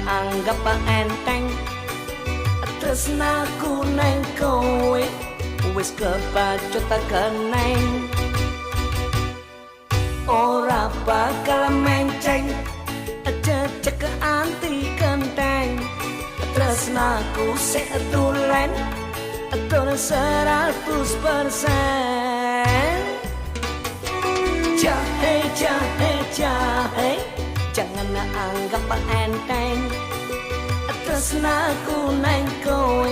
anggap enteng tresnaku neng kowe wis kebacut keneng ora bakal menceng cecek anti kenteng tresnaku setulen tur 100%. Jahe jahe jahe jangan anggap enteng tresnaku neng kowe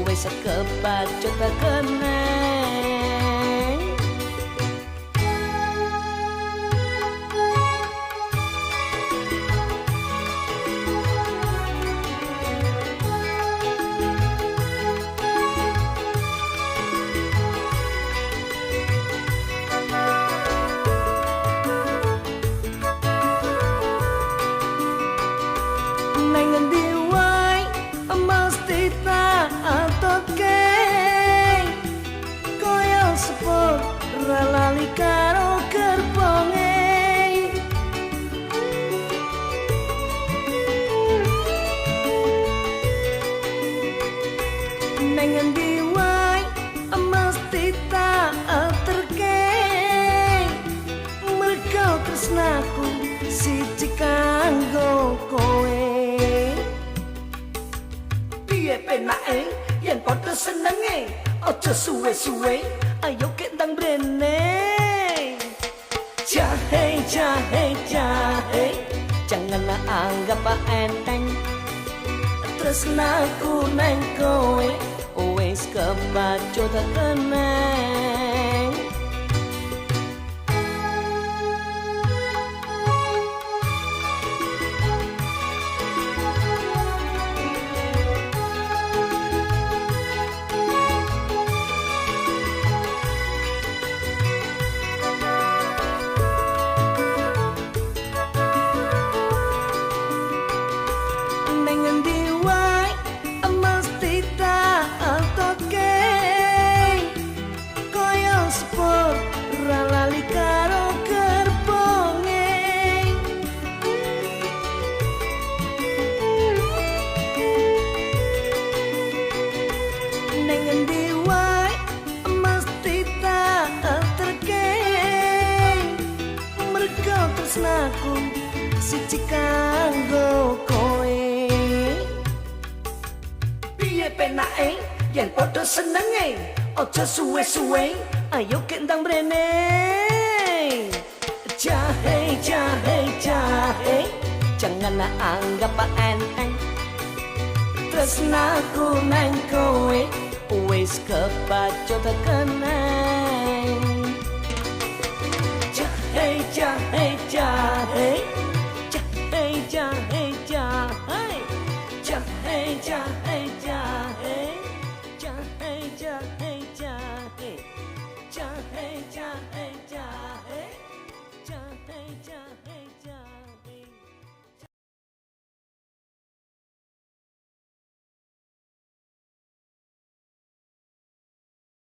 wis kebacut keneng. Neng endi wae mesti tak atoke koyo sepur lali karo gerbonge neng endi wae mesti tak aturke mergo tresnaku siji kanggo kowe. Penake yen padha senenge aja suwe-suwe ayo kendang brene jahe jahe jahe jangan anggap enteng tresnaku neng kowe wis kebacut keneng. Tresnaku siji kanggo kowe piye penake yen padha senenge aja suwe-suwe ayo kendang brene jahe jahe jahe jangan anggap enteng tresnaku neng kowe wis kebacut keneng. Jahe jahe jahe